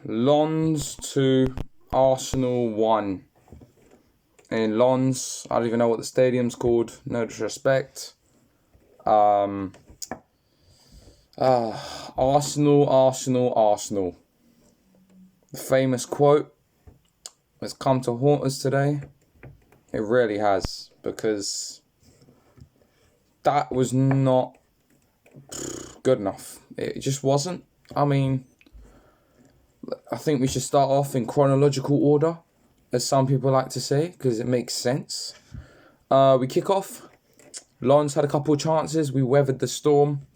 Lens to Arsenal 1. In Lens, I don't even know what the stadium's called. No disrespect. Arsenal. The famous quote has come to haunt us today. It really has, because that was not good enough. It just wasn't. I mean, I think we should start off in chronological order, as some people like to say, because it makes sense. We kick off. Lens had a couple of chances. We weathered the storm.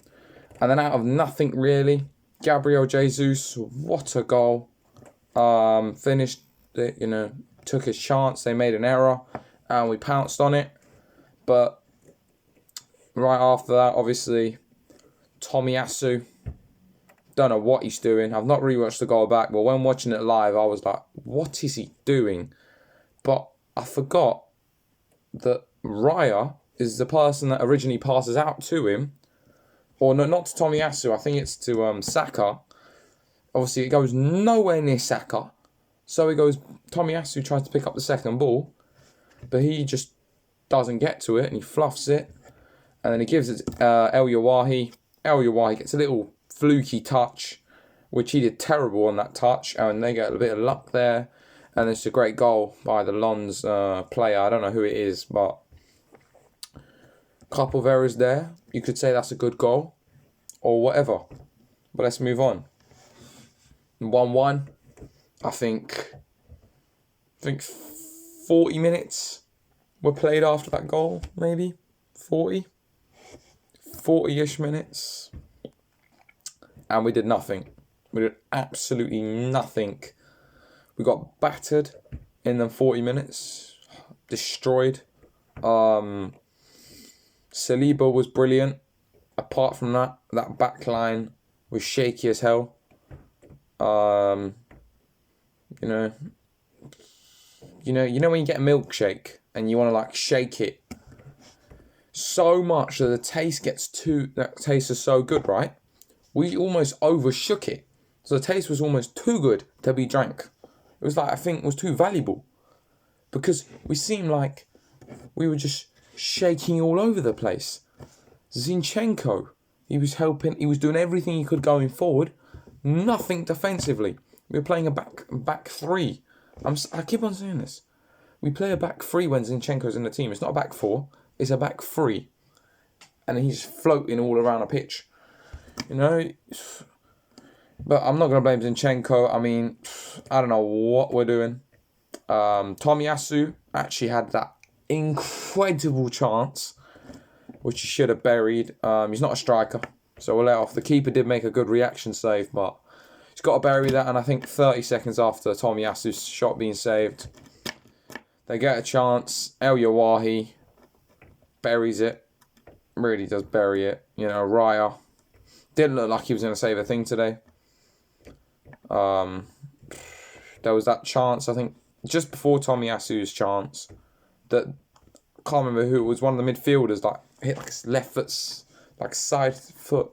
And then out of nothing, really, Gabriel Jesus, what a goal. Finished it, took his chance. They made an error, and we pounced on it. But right after that, obviously, Tomiyasu, don't know what he's doing. I've not really watched the goal back, but when watching it live, I was like, what is he doing? But I forgot that Raya is the person that originally passes out to him. Or no, not to Tomiyasu, I think it's to Saka. Obviously, it goes nowhere near Saka. So Tomiyasu tries to pick up the second ball, but he just doesn't get to it, and he fluffs it. And then he gives it El Yawahi. El Yawahi gets a little fluky touch, which he did terrible on that touch, and they get a bit of luck there. And it's a great goal by the Lens player. I don't know who it is, but couple of errors there. You could say that's a good goal, or whatever. But let's move on. 1-1. I think 40 minutes were played after that goal, maybe 40-ish minutes, and we did nothing. We did absolutely nothing. We got battered in them 40 minutes, destroyed. Saliba was brilliant. Apart from that back line was shaky as hell. You know when you get a milkshake and you want to shake it so much that the taste is so good, right? We almost overshook it. So the taste was almost too good to be drank. It was I think it was too valuable, because we seemed like we were just shaking all over the place. Zinchenko, he was helping, he was doing everything he could going forward, nothing defensively. We were playing a back three. I keep on saying this. We play a back three when Zinchenko's in the team. It's not a back four, it's a back three. And he's floating all around a pitch. But I'm not going to blame Zinchenko. I mean, I don't know what we're doing. Tomiyasu actually had that incredible chance, which he should have buried. He's not a striker, so we'll let off. The keeper did make a good reaction save, but he's got to bury that. And I think 30 seconds after Tomiyasu's shot being saved, they get a chance. El Yawahi buries it. Really does bury it. Raya didn't look like he was going to save a thing today. There was that chance, I think, just before Tomiyasu's chance, that I can't remember who it was. One of the midfielders hit his left foot, side foot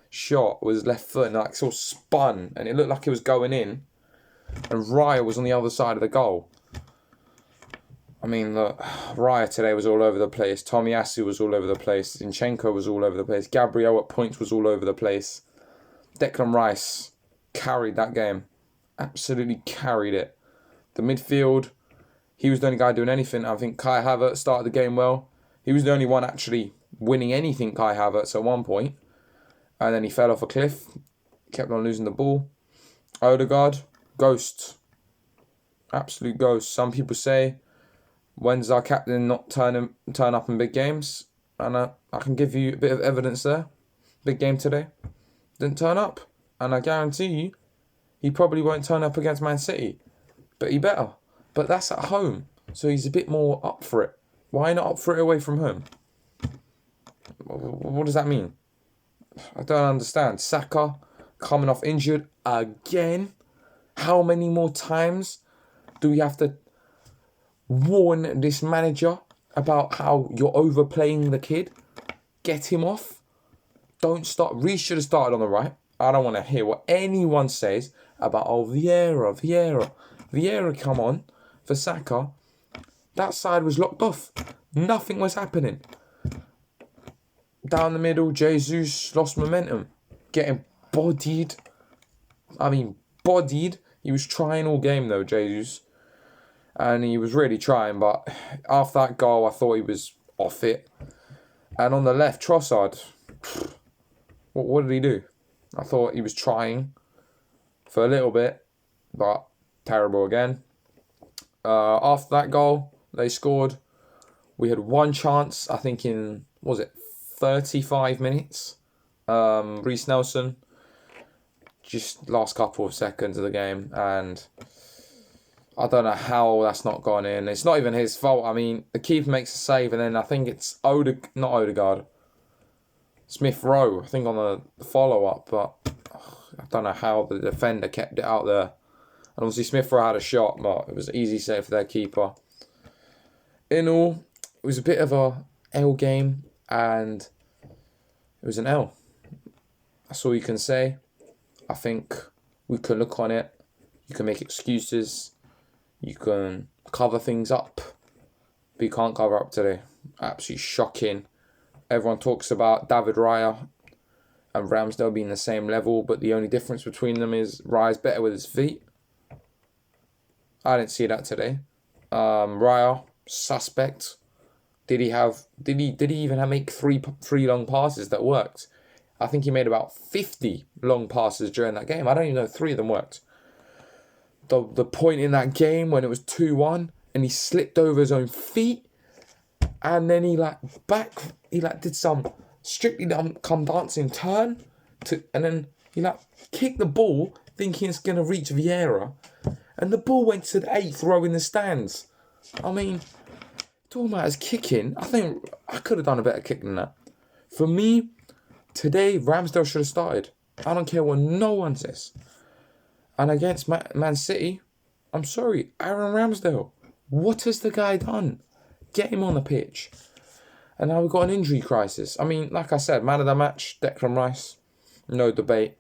shot with his left foot, and sort of spun, and it looked like it was going in, and Raya was on the other side of the goal. I mean, look, Raya today was all over the place. Tomiyasu was all over the place. Zinchenko was all over the place. Gabriel at points was all over the place. Declan Rice carried that game. Absolutely carried it. The midfield, he was the only guy doing anything. I think Kai Havertz started the game well. He was the only one actually winning anything, Kai Havertz, at one point. And then he fell off a cliff. Kept on losing the ball. Odegaard, ghost. Absolute ghost. Some people say, when's our captain not turn up in big games? And I can give you a bit of evidence there. Big game today. Didn't turn up. And I guarantee you, he probably won't turn up against Man City. But he better. But that's at home. So he's a bit more up for it. Why not up for it away from home? What does that mean? I don't understand. Saka coming off injured again. How many more times do we have to warn this manager about how you're overplaying the kid? Get him off. Don't start. Reece should have started on the right. I don't want to hear what anyone says about, oh, Vieira come on for Saka. That side was locked off. Nothing was happening. Down the middle, Jesus lost momentum. Getting bodied. Bodied. He was trying all game though, Jesus. And he was really trying, but after that goal, I thought he was off it. And on the left, Trossard. What did he do? I thought he was trying for a little bit, but terrible again. After that goal, they scored. We had one chance, I think in, 35 minutes? Reece Nelson. Just last couple of seconds of the game, and I don't know how that's not gone in. It's not even his fault. I mean, the keeper makes a save, and then I think it's not Odegaard. Smith Rowe, I think on the follow-up, but I don't know how the defender kept it out there. And obviously Smith Rowe had a shot, but it was an easy save for their keeper. In all, it was a bit of a L game, and it was an L. That's all you can say. I think we can look on it. You can make excuses. You can cover things up. But you can't cover up today. Absolutely shocking. Everyone talks about David Raya and Ramsdale being the same level, but the only difference between them is Raya's better with his feet. I didn't see that today. Raya, suspect. Did he even make three long passes that worked? I think he made about 50 long passes during that game. I don't even know if 3 of them worked. The point in that game when it was 2-1 and he slipped over his own feet, and then he did some Strictly Come Dancing turn and then he kicked the ball thinking it's gonna reach Vieira, and the ball went to the 8th row in the stands. I mean, talking about his kicking, I think I could have done a better kick than that. For me, today, Ramsdale should have started. I don't care what no one says. And against Man City, I'm sorry, Aaron Ramsdale. What has the guy done? Get him on the pitch. And now we've got an injury crisis. I mean, like I said, man of the match, Declan Rice. No debate.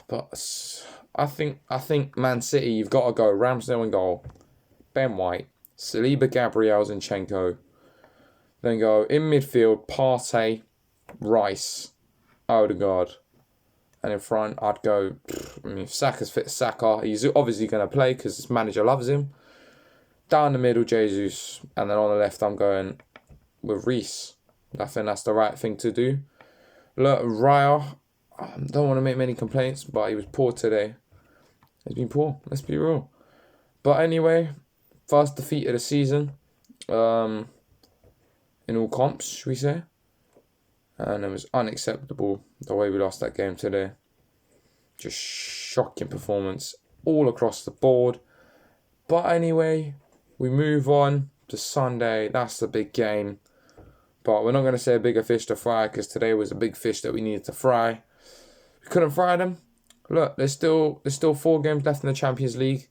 But I think Man City, you've got to go Ramsdale in goal. Ben White. Saliba, Gabriel, Zinchenko. Then go in midfield, Partey, Rice, Odegaard. And in front, I'd go, if Saka's fit, Saka. He's obviously going to play because his manager loves him. Down the middle, Jesus. And then on the left, I'm going with Reece. I think that's the right thing to do. Look, Raya, I don't want to make many complaints, but he was poor today. He's been poor, let's be real. But anyway, first defeat of the season. In all comps, should we say. And it was unacceptable the way we lost that game today. Just shocking performance all across the board. But anyway, we move on to Sunday. That's the big game. But we're not going to say a bigger fish to fry, because today was a big fish that we needed to fry. We couldn't fry them. Look, there's still 4 games left in the Champions League.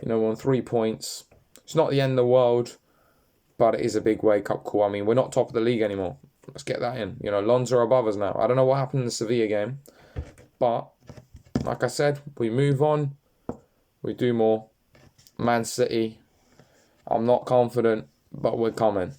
We're on 3 points. It's not the end of the world, but it is a big wake-up call. I mean, we're not top of the league anymore. Let's get that in. Lons are above us now. I don't know what happened in the Sevilla game. But, like I said, we move on. We do more. Man City. I'm not confident, but we're coming.